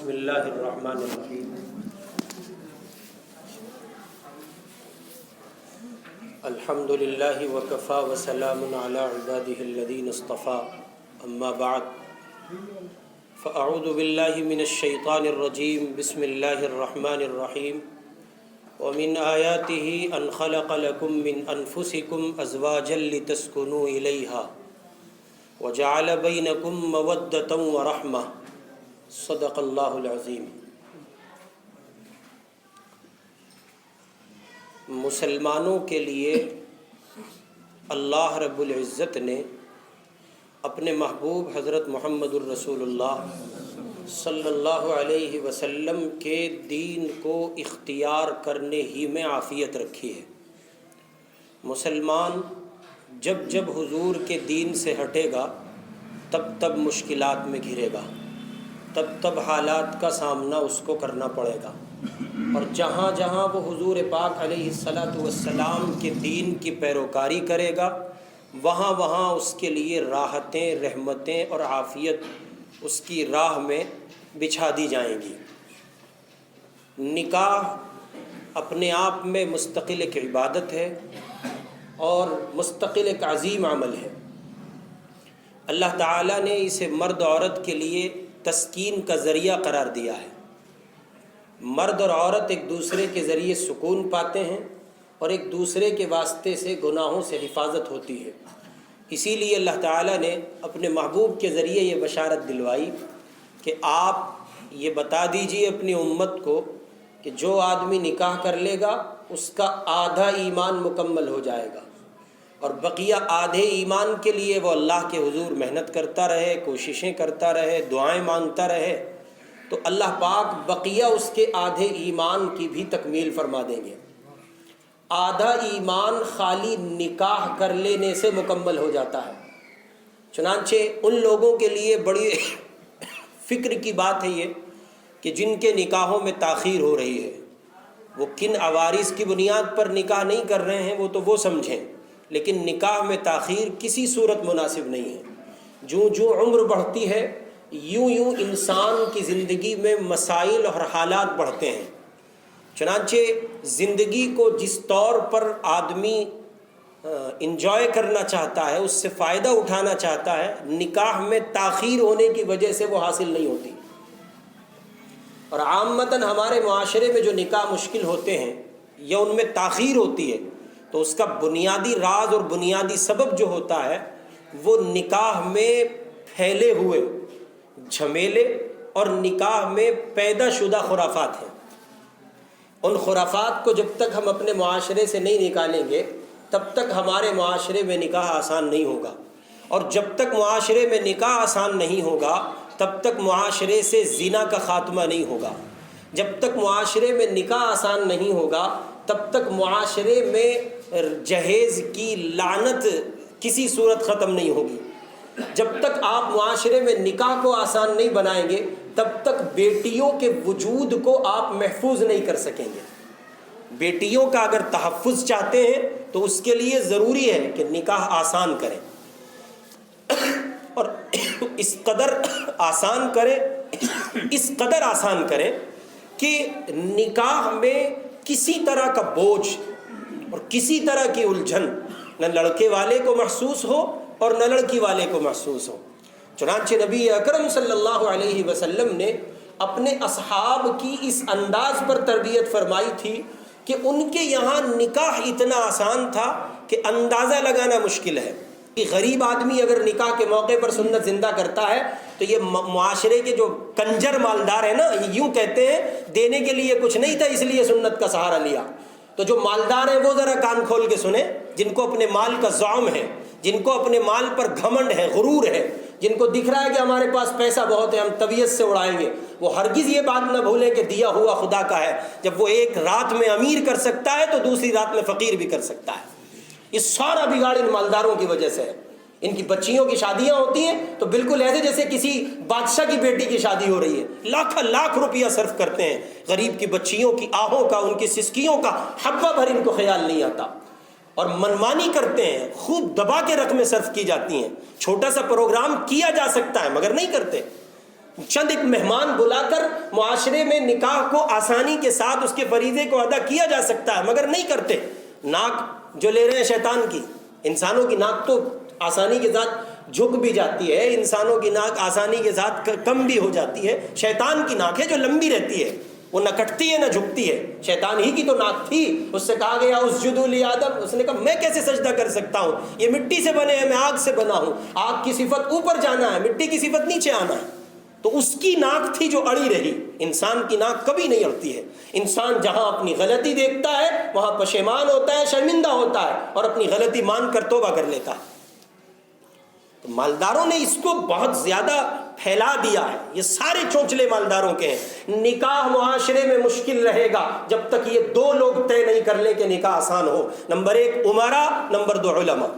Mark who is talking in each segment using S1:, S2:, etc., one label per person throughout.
S1: بسم اللہ الرحمن الرحیم الحمد للہ وکفا وسلام علی عبادہ الذین اصطفى اما بعد فاعوذ باللہ من الشیطان الرجیم بسم اللہ الرحمن الرحیم ومن آیاتہ ان خلق لکم من انفسکم ازواجا لتسکنوا الیہا وجعل بینکم مودۃ ورحمہ صدق اللہ العظیم۔ مسلمانوں کے لیے اللہ رب العزت نے اپنے محبوب حضرت محمد الرسول اللہ صلی اللہ علیہ وسلم کے دین کو اختیار کرنے ہی میں عافیت رکھی ہے۔ مسلمان جب جب حضور کے دین سے ہٹے گا تب تب مشکلات میں گھرے گا، تب تب حالات کا سامنا اس کو کرنا پڑے گا، اور جہاں جہاں وہ حضور پاک علیہ الصلاۃ والسلام کے دین کی پیروکاری کرے گا وہاں وہاں اس کے لیے راحتیں، رحمتیں اور عافیت اس کی راہ میں بچھا دی جائیں گی۔ نکاح اپنے آپ میں مستقل ایک عبادت ہے اور مستقل ایک عظیم عمل ہے۔ اللہ تعالیٰ نے اسے مرد عورت کے لیے تسکین کا ذریعہ قرار دیا ہے۔ مرد اور عورت ایک دوسرے کے ذریعے سکون پاتے ہیں اور ایک دوسرے کے واسطے سے گناہوں سے حفاظت ہوتی ہے۔ اسی لیے اللہ تعالیٰ نے اپنے محبوب کے ذریعے یہ بشارت دلوائی کہ آپ یہ بتا دیجئے اپنی امت کو کہ جو آدمی نکاح کر لے گا اس کا آدھا ایمان مکمل ہو جائے گا، اور بقیہ آدھے ایمان کے لیے وہ اللہ کے حضور محنت کرتا رہے، کوششیں کرتا رہے، دعائیں مانگتا رہے، تو اللہ پاک بقیہ اس کے آدھے ایمان کی بھی تکمیل فرما دیں گے۔ آدھا ایمان خالی نکاح کر لینے سے مکمل ہو جاتا ہے۔ چنانچہ ان لوگوں کے لیے بڑی فکر کی بات ہے یہ کہ جن کے نکاحوں میں تاخیر ہو رہی ہے، وہ کن عوارض کی بنیاد پر نکاح نہیں کر رہے ہیں وہ تو وہ سمجھیں، لیکن نکاح میں تاخیر کسی صورت مناسب نہیں ہے۔ جو عمر بڑھتی ہے یوں انسان کی زندگی میں مسائل اور حالات بڑھتے ہیں۔ چنانچہ زندگی کو جس طور پر آدمی انجوائے کرنا چاہتا ہے، اس سے فائدہ اٹھانا چاہتا ہے، نکاح میں تاخیر ہونے کی وجہ سے وہ حاصل نہیں ہوتی۔ اور عامتاً ہمارے معاشرے میں جو نکاح مشکل ہوتے ہیں یا ان میں تاخیر ہوتی ہے تو اس کا بنیادی راز اور بنیادی سبب جو ہوتا ہے وہ نکاح میں پھیلے ہوئے جھمیلے اور نکاح میں پیدا شدہ خرافات ہیں۔ ان خرافات کو جب تک ہم اپنے معاشرے سے نہیں نکالیں گے تب تک ہمارے معاشرے میں نکاح آسان نہیں ہوگا، اور جب تک معاشرے میں نکاح آسان نہیں ہوگا تب تک معاشرے سے زنا کا خاتمہ نہیں ہوگا۔ جب تک معاشرے میں نکاح آسان نہیں ہوگا تب تک معاشرے میں جہیز کی لعنت کسی صورت ختم نہیں ہوگی۔ جب تک آپ معاشرے میں نکاح کو آسان نہیں بنائیں گے تب تک بیٹیوں کے وجود کو آپ محفوظ نہیں کر سکیں گے۔ بیٹیوں کا اگر تحفظ چاہتے ہیں تو اس کے لیے ضروری ہے کہ نکاح آسان کریں، اور اس قدر آسان کریں کہ نکاح میں کسی طرح کا بوجھ اور کسی طرح کی الجھن نہ لڑکے والے کو محسوس ہو اور نہ لڑکی والے کو محسوس ہو۔ چنانچہ نبی اکرم صلی اللہ علیہ وسلم نے اپنے اصحاب کی اس انداز پر تربیت فرمائی تھی کہ ان کے یہاں نکاح اتنا آسان تھا کہ اندازہ لگانا مشکل ہے۔ کہ غریب آدمی اگر نکاح کے موقع پر سنت زندہ کرتا ہے تو یہ معاشرے کے جو کنجر مالدار ہیں نا، یوں کہتے ہیں دینے کے لیے کچھ نہیں تھا اس لیے سنت کا سہارا لیا۔ تو جو مالدار ہیں وہ ذرا کان کھول کے سنیں، جن کو اپنے مال کا زعم ہے، جن کو اپنے مال پر گھمنڈ ہے، غرور ہے، جن کو دکھ رہا ہے کہ ہمارے پاس پیسہ بہت ہے ہم طبیعت سے اڑائیں گے، وہ ہرگز یہ بات نہ بھولیں کہ دیا ہوا خدا کا ہے۔ جب وہ ایک رات میں امیر کر سکتا ہے تو دوسری رات میں فقیر بھی کر سکتا ہے۔ یہ سارا بگاڑ ان مالداروں کی وجہ سے ہے۔ ان کی بچیوں کی شادیاں ہوتی ہیں تو بالکل ایسے جیسے کسی بادشاہ کی بیٹی کی شادی ہو رہی ہے، لاکھ روپیہ صرف کرتے ہیں۔ غریب کی بچیوں کی آہوں کا، ان کی سسکیوں کا حبہ بھر ان کو خیال نہیں آتا، اور منمانی کرتے ہیں، خوب دبا کے رقمیں صرف کی جاتی ہیں۔ چھوٹا سا پروگرام کیا جا سکتا ہے مگر نہیں کرتے۔ چند ایک مہمان بلا کر معاشرے میں نکاح کو آسانی کے ساتھ اس کے فریضے کو ادا کیا جا سکتا ہے، مگر نہیں کرتے۔ ناک جو لے رہے ہیں شیطان کی، انسانوں کی ناک تو آسانی کے ساتھ جھک بھی جاتی ہے، انسانوں کی ناک آسانی کے ساتھ کم بھی ہو جاتی ہے، شیطان کی ناک ہے جو لمبی رہتی ہے، وہ نہ کٹتی ہے نہ جھکتی ہے۔ شیطان ہی کی تو ناک تھی، اس سے کہا گیا اسجدوا لآدم، اس نے کہا میں کیسے سجدہ کر سکتا ہوں، یہ مٹی سے بنے ہیں، میں آگ سے بنا ہوں، آگ کی صفت اوپر جانا ہے، مٹی کی صفت نیچے آنا ہے۔ تو اس کی ناک تھی جو اڑی رہی، انسان کی ناک کبھی نہیں اڑتی ہے۔ انسان جہاں اپنی غلطی دیکھتا ہے وہاں پشیمان ہوتا ہے، شرمندہ ہوتا ہے اور اپنی غلطی مان کر توبہ کر لیتا ہے۔ تو مالداروں نے اس کو بہت زیادہ پھیلا دیا ہے، یہ سارے چونچلے مالداروں کے ہیں۔ نکاح معاشرے میں مشکل رہے گا جب تک یہ دو لوگ طے نہیں کر لیں کہ نکاح آسان ہو، نمبر 1 امراء، نمبر 2 علماء۔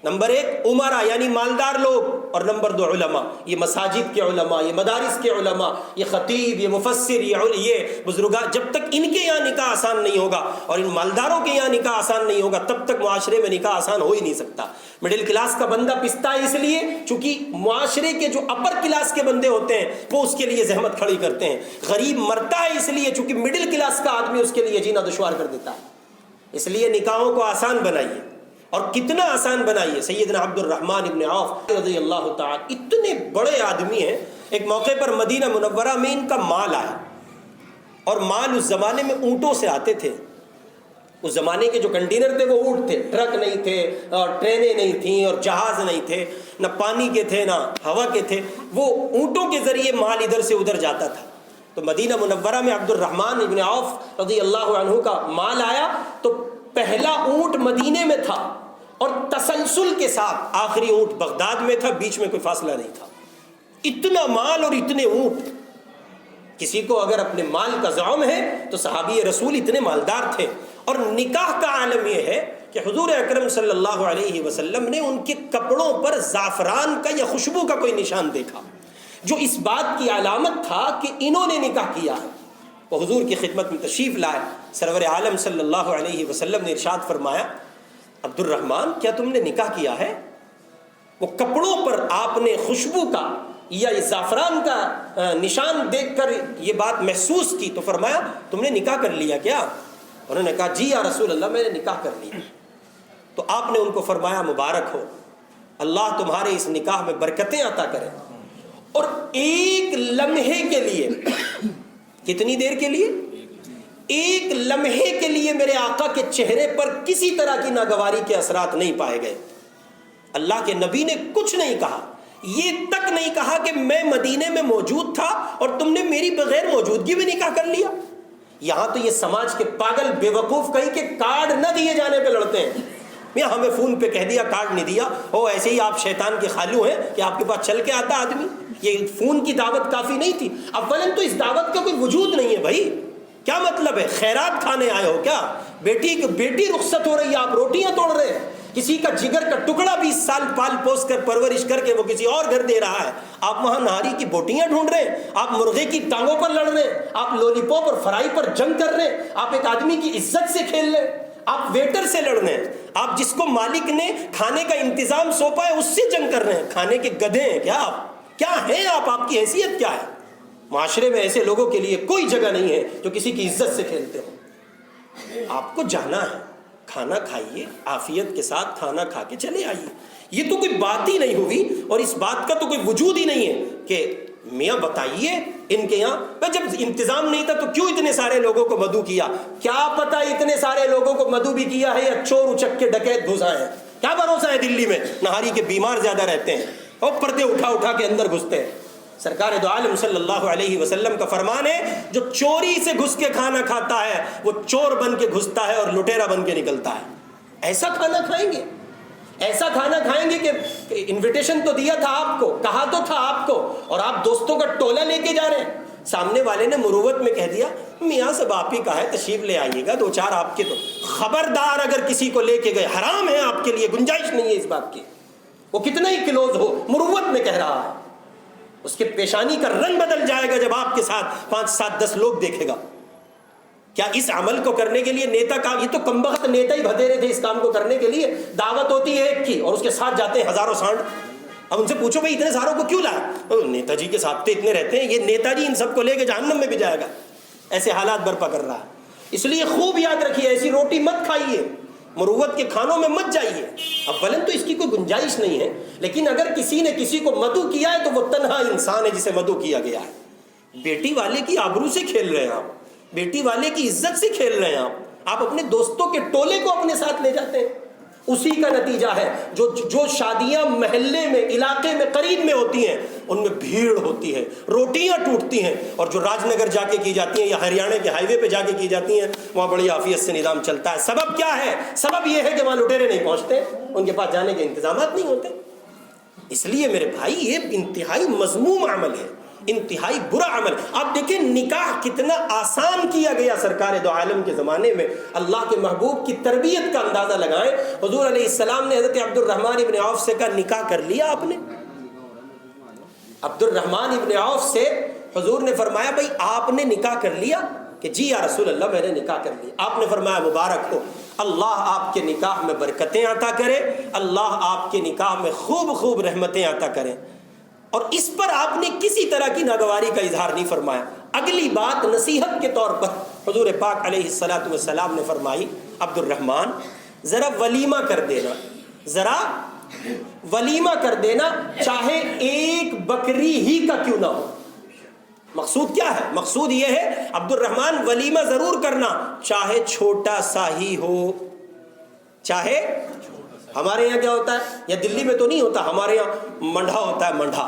S1: نمبر 1 امراء یعنی مالدار لوگ، اور نمبر 2 علماء، یہ مساجد کے علماء، یہ مدارس کے علماء، یہ خطیب، یہ مفسر، یہ بزرگان، جب تک ان کے یہاں نکاح آسان نہیں ہوگا اور ان مالداروں کے یہاں نکاح آسان نہیں ہوگا تب تک معاشرے میں نکاح آسان ہو ہی نہیں سکتا۔ مڈل کلاس کا بندہ پستا ہے اس لیے چونکہ معاشرے کے جو اپر کلاس کے بندے ہوتے ہیں وہ اس کے لیے زحمت کھڑی کرتے ہیں۔ غریب مرتا ہے اس لیے چونکہ مڈل کلاس کا آدمی اس کے لیے جینا دشوار کر دیتا ہے۔ اس لیے نکاحوں کو آسان بنائیے، اور کتنا آسان بنائیے۔ سیدنا عبد الرحمن ابن عوف رضی اللہ تعالی اتنے بڑے آدمی ہیں، ایک موقع پر مدینہ منورہ میں ان کا مال آیا، اور مال اس زمانے میں اونٹوں سے آتے تھے۔ اس زمانے کے جو کنٹینر تھے وہ اونٹ تھے، ٹرک نہیں تھے اور ٹرینیں نہیں تھیں اور جہاز نہیں تھے، نہ پانی کے تھے نہ ہوا کے تھے، وہ اونٹوں کے ذریعے مال ادھر سے ادھر جاتا تھا۔ تو مدینہ منورہ میں عبد الرحمن ابن عوف رضی اللہ عنہ کا مال آیا تو پہلا اونٹ مدینے میں تھا اور تسلسل کے ساتھ آخری اونٹ بغداد میں تھا، بیچ میں کوئی فاصلہ نہیں تھا۔ اتنا مال اور اتنے اونٹ، کسی کو اگر اپنے مال کا زعم ہے تو صحابی رسول اتنے مالدار تھے۔ اور نکاح کا عالم یہ ہے کہ حضور اکرم صلی اللہ علیہ وسلم نے ان کے کپڑوں پر زعفران کا یا خوشبو کا کوئی نشان دیکھا جو اس بات کی علامت تھا کہ انہوں نے نکاح کیا ہے۔ وہ حضور کی خدمت میں تشریف لائے، سرور عالم صلی اللہ علیہ وسلم نے ارشاد فرمایا، عبد الرحمن کیا تم نے نکاح کیا ہے؟ وہ کپڑوں پر آپ نے خوشبو کا یا زعفران کا نشان دیکھ کر یہ بات محسوس کی تو فرمایا تم نے نکاح کر لیا کیا؟ انہوں نے کہا جی یا رسول اللہ میں نے نکاح کر لیا۔ تو آپ نے ان کو فرمایا مبارک ہو، اللہ تمہارے اس نکاح میں برکتیں عطا کرے، اور ایک لمحے کے لیے، کتنی دیر کے لیے؟ ایک لمحے کے لیے میرے آقا کے چہرے پر کسی طرح کی ناگواری کے اثرات نہیں پائے گئے۔ اللہ کے نبی نے کچھ نہیں کہا، یہ تک نہیں کہا کہ میں مدینے میں موجود تھا اور تم نے میری بغیر موجودگی میں نکاح کر لیا۔ یہاں تو یہ سماج کے پاگل بے وقوف کہیں کہ کارڈ نہ دیے جانے پہ لڑتے ہیں، میاں ہمیں فون پہ کہہ دیا کارڈ نہیں دیا، او ایسے ہی آپ شیطان کے خالو ہیں کہ آپ کے پاس چل کے آتا آدمی۔ یہ فون کی دعوت کافی نہیں تھی، اولاً تو اس دعوت کا کوئی وجود نہیں ہے بھائی، کیا مطلب ہے؟ خیرات کھانے آئے ہو کیا؟ بیٹی رخصت ہو رہی ہے آپ روٹیاں توڑ رہے ہیں، کسی کا جگر کا ٹکڑا 20 سال پال پوس کر پرورش کر کے وہ کسی اور گھر دے رہا ہے، آپ وہاں نہاری کی بوٹیاں ڈھونڈ رہے ہیں، آپ مرغے کی ٹانگوں پر لڑ رہے ہیں، آپ لولی پاپ اور فرائی پر جنگ کر رہے ہیں، آپ ایک آدمی کی عزت سے کھیل رہے ہیں، آپ ویٹر سے لڑ رہے ہیں، آپ جس کو مالک نے کھانے کا انتظام سونپا ہے اس سے جنگ کر رہے ہیں، کھانے کے گدھے ہیں کیا آپ؟ کیا ہیں آپ کی حیثیت کیا ہے؟ معاشرے میں ایسے لوگوں کے لیے کوئی جگہ نہیں ہے جو کسی کی عزت سے کھیلتے ہو۔ آپ کو جانا ہے، کھانا کھائیے، عافیت کے ساتھ کھانا کھا کے چلے آئیے، یہ تو کوئی بات ہی نہیں ہوئی اور اس بات کا تو کوئی وجود ہی نہیں ہے کہ میاں بتائیے ان کے یہاں جب انتظام نہیں تھا تو کیوں اتنے سارے لوگوں کو مدعو کیا؟ کیا پتہ اتنے سارے لوگوں کو مدعو بھی کیا ہے یا چور اچک کے ڈکیت گھسائے ہیں؟ کیا بھروسہ ہے دلی میں نہاری کے بیمار زیادہ رہتے ہیں اور پردے اٹھا کے اندر گھستے ہیں۔ سرکار دو عالم صلی اللہ علیہ وسلم کا فرمان ہے جو چوری سے گھس کے کھانا کھاتا ہے وہ چور بن کے گھستا ہے اور لٹیرا بن کے نکلتا ہے۔ ایسا کھانا کھائیں گے، ایسا کھانا کھائیں گے کہ انویٹیشن تو دیا تھا آپ کو، کہا تو تھا آپ کو، اور آپ دوستوں کا ٹولہ لے کے جا رہے ہیں۔ سامنے والے نے مروت میں کہہ دیا میاں سب آپ ہی کا ہے، تشریف لے آئیے گا، 2-4 آپ کے، تو خبردار اگر کسی کو لے کے گئے حرام ہے، آپ کے لیے گنجائش نہیں ہے اس بات کی، وہ کتنا ہی کلوز ہو، مروت میں کہہ رہا ہے، اس کے پیشانی کا رنگ بدل جائے گا جب آپ کے ساتھ 5-7-10 لوگ دیکھے گا۔ کیا اس عمل کو کرنے کے لیے نیتا کا، یہ تو کمبخت نیتا ہی بھتیرے تھے اس کام کو کرنے کے لیے، دعوت ہوتی ہے ایک کی اور اس کے ساتھ جاتے ہیں ہزاروں سانڈ، اب ان سے پوچھو بھائی اتنے ساروں کو کیوں لایا؟ نیتا جی کے ساتھ اتنے رہتے ہیں، یہ نیتا جی ان سب کو لے کے جہنم میں بھی جائے گا، ایسے حالات برپا کر رہا ہے۔ اس لیے خوب یاد رکھیے، ایسی روٹی مت کھائیے، مروت کے کھانوں میں مت جائیے۔ اولاً تو اس کی کوئی گنجائش نہیں ہے، لیکن اگر کسی نے کسی کو مدعو کیا ہے تو وہ تنہا انسان ہے جسے مدعو کیا گیا ہے۔ بیٹی والے کی آبرو سے کھیل رہے ہیں آپ، بیٹی والے کی عزت سے کھیل رہے ہیں آپ اپنے دوستوں کے ٹولے کو اپنے ساتھ لے جاتے ہیں۔ اسی کا نتیجہ ہے جو شادیاں محلے میں، علاقے میں، قریب میں ہوتی ہیں ان میں بھیڑ ہوتی ہے، روٹیاں ٹوٹتی ہیں، اور جو راج نگر جا کے کی جاتی ہیں یا ہریانہ کے ہائی وے پہ جا کے کی جاتی ہیں وہاں بڑی عافیت سے نظام چلتا ہے۔ سبب کیا ہے؟ سبب یہ ہے کہ وہاں لٹیرے نہیں پہنچتے، ان کے پاس جانے کے انتظامات نہیں ہوتے۔ اس لیے میرے بھائی یہ انتہائی مذموم عمل ہے، انتہائی برا عمل۔ آپ دیکھیں نکاح کتنا آسان کیا گیا سرکار دو عالم کے زمانے میں، اللہ کے محبوب کی تربیت کا اندازہ لگائیں۔ حضور علیہ السلام نے حضرت عبد الرحمن ابن عوف سے کہا نکاح کر لیا آپ نے؟ عبد الرحمن ابن عوف سے حضور نے فرمایا بھائی آپ نے نکاح کر لیا؟ کہ جی یا رسول اللہ میں نے نکاح کر لیا۔ آپ نے فرمایا مبارک ہو، اللہ آپ کے نکاح میں برکتیں عطا کرے، اللہ آپ کے نکاح میں خوب خوب رحمتیں عطا کریں۔ اور اس پر آپ نے کسی طرح کی ناگواری کا اظہار نہیں فرمایا۔ اگلی بات نصیحت کے طور پر حضور پاک علیہ الصلاۃ والسلام نے فرمائی عبد الرحمن ذرا ولیمہ کر دینا، ذرا ولیمہ کر دینا، چاہے ایک بکری ہی کا کیوں نہ ہو۔ مقصود کیا ہے؟ مقصود یہ ہے عبد الرحمن ولیمہ ضرور کرنا، چاہے چھوٹا سا ہی ہو، چاہے ہمارے یہاں کیا ہوتا ہے، یا دلی میں تو نہیں ہوتا، ہمارے یہاں منڈھا ہوتا ہے۔ منڈھا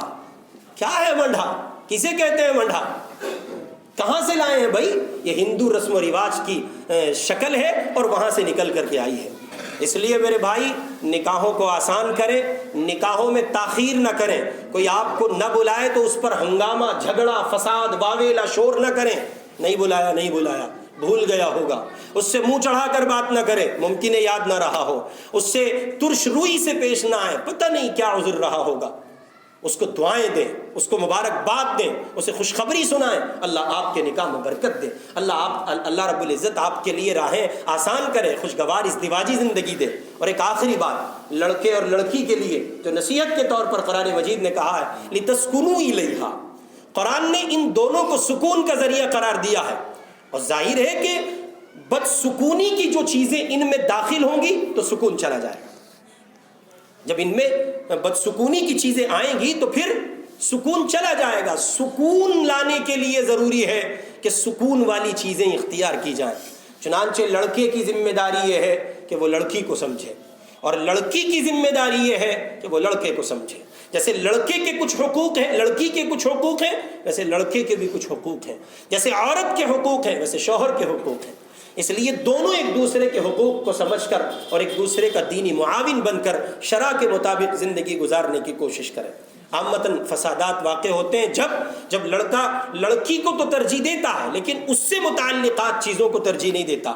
S1: کیا ہے؟ منڈھا کسے کہتے ہیں؟ منڈھا کہاں سے لائے ہیں بھائی؟ یہ ہندو رسم و رواج کی شکل ہے اور وہاں سے نکل کر کے آئی ہے۔ اس لیے میرے بھائی نکاحوں کو آسان کریں، نکاحوں میں تاخیر نہ کریں۔ کوئی آپ کو نہ بلائے تو اس پر ہنگامہ، جھگڑا، فساد، واویلا، شور نہ کریں۔ نہیں بلایا، نہیں بلایا، بھول گیا ہوگا۔ اس سے منہ چڑھا کر بات نہ کریں، ممکن ہے یاد نہ رہا ہو۔ اس سے ترش روئی سے پیش نہ آئے، پتہ نہیں کیا عذر رہا ہوگا۔ اس کو دعائیں دیں، اس کو مبارکباد دیں، اسے خوشخبری سنائیں، اللہ آپ کے نکاح میں برکت دے، اللہ رب العزت آپ کے لیے راہیں آسان کرے، خوشگوار ازدواجی زندگی دے۔ اور ایک آخری بات لڑکے اور لڑکی کے لیے جو نصیحت کے طور پر قرآن مجید نے کہا ہے لِتَسْكُنُوا إِلَيْهَا، قرآن نے ان دونوں کو سکون کا ذریعہ قرار دیا ہے، اور ظاہر ہے کہ بدسکونی کی جو چیزیں ان میں داخل ہوں گی تو سکون چلا جائے گا۔ جب ان میں بدسکونی کی چیزیں آئیں گی تو پھر سکون چلا جائے گا۔ سکون لانے کے لیے ضروری ہے کہ سکون والی چیزیں اختیار کی جائیں۔ چنانچہ لڑکے کی ذمہ داری یہ ہے کہ وہ لڑکی کو سمجھے، اور لڑکی کی ذمہ داری یہ ہے کہ وہ لڑکے کو سمجھے۔ جیسے لڑکے کے کچھ حقوق ہیں، لڑکی کے کچھ حقوق ہیں، ویسے لڑکے کے بھی کچھ حقوق ہیں۔ جیسے عورت کے حقوق ہیں ویسے شوہر کے حقوق ہیں۔ اس لیے دونوں ایک دوسرے کے حقوق کو سمجھ کر اور ایک دوسرے کا دینی معاون بن کر شرع کے مطابق زندگی گزارنے کی کوشش کریں۔ عامتاً فسادات واقع ہوتے ہیں جب لڑکا لڑکی کو تو ترجیح دیتا ہے لیکن اس سے متعلقات چیزوں کو ترجیح نہیں دیتا۔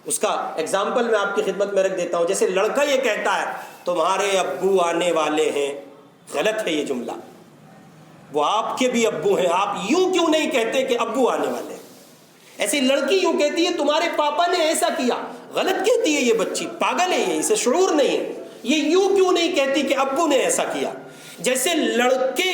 S1: اس کا ایگزامپل میں آپ کی خدمت میں رکھ دیتا ہوں۔ جیسے لڑکا یہ کہتا ہے تمہارے ابو آنے والے ہیں، غلط ہے یہ جملہ، وہ آپ کے بھی ابو ہیں، آپ یوں کیوں نہیں کہتے کہ ابو آنے والے ہیں؟ ایسی لڑکی یوں کہتی ہے تمہارے پاپا نے ایسا کیا، غلط کہتی ہے یہ بچی، پاگل ہے یہ، اسے شعور نہیں ہے۔ یہ یوں کیوں نہیں کہتی کہ ابو نے ایسا کیا؟ جیسے لڑکے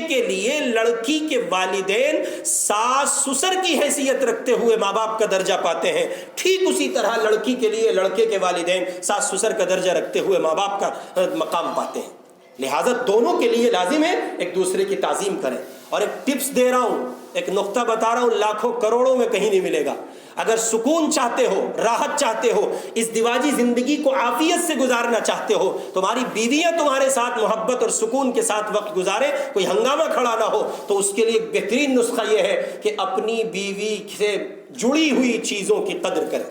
S1: کے لیے لڑکی کے والدین ساس سسر کی حیثیت رکھتے ہوئے ماں باپ کا درجہ پاتے ہیں، ٹھیک اسی طرح لڑکی کے لیے لڑکے کے والدین ساس سسر کا درجہ رکھتے ہوئے ماں باپ کا مقام پاتے ہیں۔ لہٰذا دونوں کے لیے لازم ہے ایک دوسرے کی تعظیم کریں۔ اور ایک ٹپس دے رہا ہوں، ایک نقطہ بتا رہا ہوں، لاکھوں کروڑوں میں کہیں نہیں ملے گا۔ اگر سکون چاہتے ہو، راحت چاہتے ہو، ازدواجی زندگی کو عافیت سے گزارنا چاہتے ہو، تمہاری بیویاں تمہارے ساتھ محبت اور سکون کے ساتھ وقت گزارے، کوئی ہنگامہ کھڑا نہ ہو، تو اس کے لیے ایک بہترین نسخہ یہ ہے کہ اپنی بیوی سے جڑی ہوئی چیزوں کی قدر کریں۔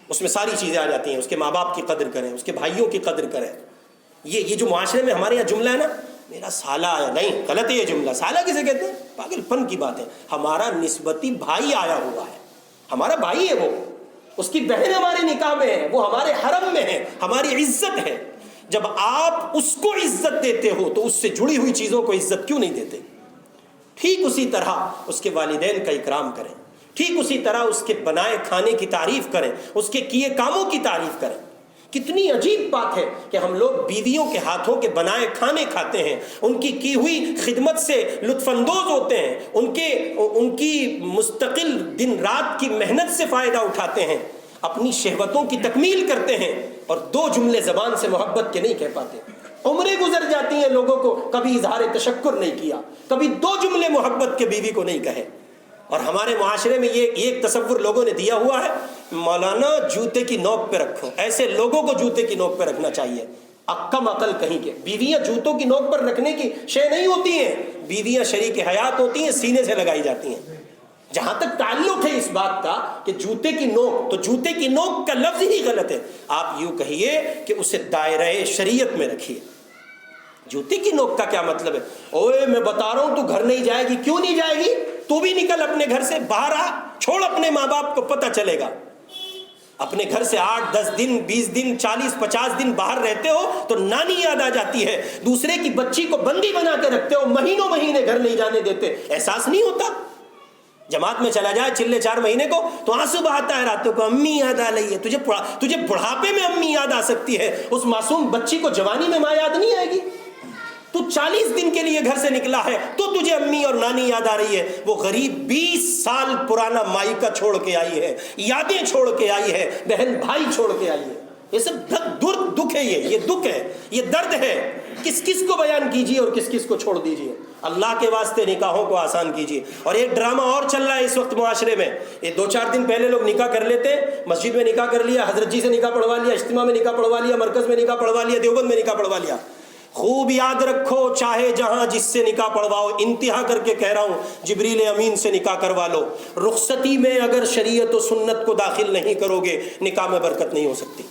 S1: اس میں ساری چیزیں آ جاتی ہیں، اس کے ماں باپ کی قدر کریں، اس کے بھائیوں کی قدر کریں۔ یہ جو معاشرے میں ہمارے یہاں جملہ ہے نا، میرا سالہ آیا، نہیں، غلط ہے یہ جملہ۔ سالہ کسے کہتے ہیں؟ پاگل پن کی بات ہے۔ ہمارا نسبتی بھائی آیا ہوا ہے، ہمارا بھائی ہے وہ، اس کی بہن ہمارے نکاح میں ہے، وہ ہمارے حرم میں ہے، ہماری عزت ہے۔ جب آپ اس کو عزت دیتے ہو تو اس سے جڑی ہوئی چیزوں کو عزت کیوں نہیں دیتے؟ ٹھیک اسی طرح اس کے والدین کا اکرام کریں، ٹھیک اسی طرح اس کے بنائے کھانے کی تعریف کریں، اس کے کیے کاموں کی تعریف کریں۔ کتنی عجیب بات ہے کہ ہم لوگ بیویوں کے ہاتھوں کے بنائے کھانے کھاتے ہیں، ان کی ہوئی خدمت سے لطف اندوز ہوتے ہیں، ان کی مستقل دن رات کی محنت سے فائدہ اٹھاتے ہیں، اپنی شہوتوں کی تکمیل کرتے ہیں، اور 2 جملے زبان سے محبت کے نہیں کہہ پاتے۔ عمریں گزر جاتی ہیں لوگوں کو کبھی اظہار تشکر نہیں کیا، کبھی 2 جملے محبت کے بیوی کو نہیں کہے۔ اور ہمارے معاشرے میں یہ ایک تصور لوگوں نے دیا ہوا ہے، مولانا جوتے کی نوک پہ رکھو، ایسے لوگوں کو جوتے کی نوک پہ رکھنا چاہیے۔ کم عقل کہیں کے، بیویاں جوتوں کی نوک پر رکھنے کی شے نہیں ہوتی ہیں، بیویاں شریک حیات ہوتی ہیں، سینے سے لگائی جاتی ہیں۔ جہاں تک تعلق ہے اس بات کا کہ جوتے کی نوک، تو جوتے کی نوک کا لفظ ہی غلط ہے، آپ یوں کہیے کہ اسے دائرہ شریعت میں رکھیے۔ جوتے کی نوک کا کیا مطلب ہے؟ اوے میں بتا رہا ہوں تو گھر نہیں جائے گی، کیوں نہیں جائے گی؟ تو بھی نکل اپنے گھر سے باہر آ، چھوڑ اپنے ماں باپ کو پتہ چلے گا۔ اپنے گھر سے 8 10 دن 20 دن 40 50 دن باہر رہتے ہو تو نانی یاد آ جاتی ہے، دوسرے کی بچی کو بندی بنا کے رکھتے ہو، مہینوں مہینے گھر نہیں جانے دیتے، احساس نہیں ہوتا؟ جماعت میں چلا جائے چلے 4 مہینے کو تو آنسو بہاتا ہے راتوں کو، امی یاد آ رہی ہے، تجھے بڑھاپے میں امی یاد آ سکتی ہے، اس معصوم بچی کو جوانی میں ماں یاد نہیں آئے گی؟ تو 40 دن کے لیے گھر سے نکلا ہے تو تجھے امی اور نانی یاد آ رہی ہے، وہ غریب 20 سال پرانا مائکا چھوڑ کے آئی ہے، یادیں چھوڑ کے آئی ہے، بہن بھائی چھوڑ کے آئی ہے۔ یہ سب دکھ ہے، یہ دکھ ہے، یہ درد ہے۔ کس کو بیان کیجیے اور کس کو چھوڑ دیجیے؟ اللہ کے واسطے نکاحوں کو آسان کیجیے۔ اور ایک ڈرامہ اور چل رہا ہے اس وقت معاشرے میں، یہ 2-4 دن پہلے لوگ نکاح کر لیتے، مسجد میں نکاح کر لیا، حضرت جی سے نکاح پڑھوا لیا، اجتماع میں نکاح پڑھوا لیا، مرکز میں نکاح پڑھوا لیا، دیوبند میں نکاح پڑھوا لیا۔ خوب یاد رکھو، چاہے جہاں جس سے نکاح پڑھواؤ، انتہا کر کے کہہ رہا ہوں، جبریل امین سے نکاح کروا لو۔ رخصتی میں اگر شریعت و سنت کو داخل نہیں کرو گے، نکاح میں برکت نہیں ہو سکتی۔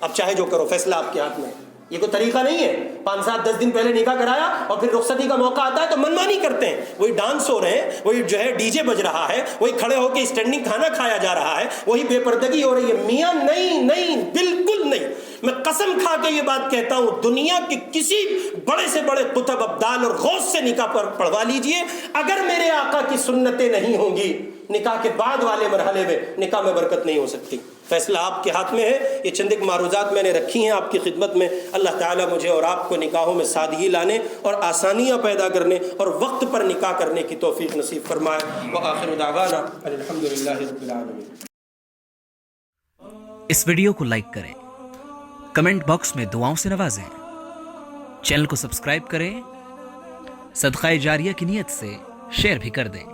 S1: اب چاہے جو کرو، فیصلہ آپ کے ہاتھ میں ہے۔ یہ کوئی طریقہ نہیں ہے 5 7 10 دن پہلے نکاح کرایا اور پھر رخصتی کا موقع آتا ہے تو منمانی کرتے ہیں، وہی ڈانس ہو رہے ہیں، وہی جو ہے ڈی جے بج رہا ہے، وہی کھڑے ہو کے اسٹینڈنگ کھانا کھایا جا رہا ہے، وہی بے پردگی ہو رہی ہے۔ میاں نہیں، بالکل نہیں۔ میں قسم کھا کے یہ بات کہتا ہوں، دنیا کے کسی بڑے سے بڑے قطب ابدال اور غوث سے نکاح پر پڑھوا لیجئے، اگر میرے آقا کی سنتیں نہیں ہوں گی، نکاح کے بعد والے مرحلے میں نکاح میں برکت نہیں ہو سکتی۔ فیصلہ آپ کے ہاتھ میں ہے۔ یہ چند ایک معروضات میں نے رکھی ہیں آپ کی خدمت میں۔ اللہ تعالیٰ مجھے اور آپ کو نکاحوں میں سادگی لانے اور آسانیاں پیدا کرنے اور وقت پر نکاح کرنے کی توفیق نصیب فرمائے۔ وآخر دعوانا الحمدللہ رب العالمین۔
S2: اس ویڈیو کو لائک کریں، کمنٹ باکس میں دعاؤں سے نوازیں، چینل کو سبسکرائب کریں، صدقہ جاریہ کی نیت سے شیئر بھی کر دیں۔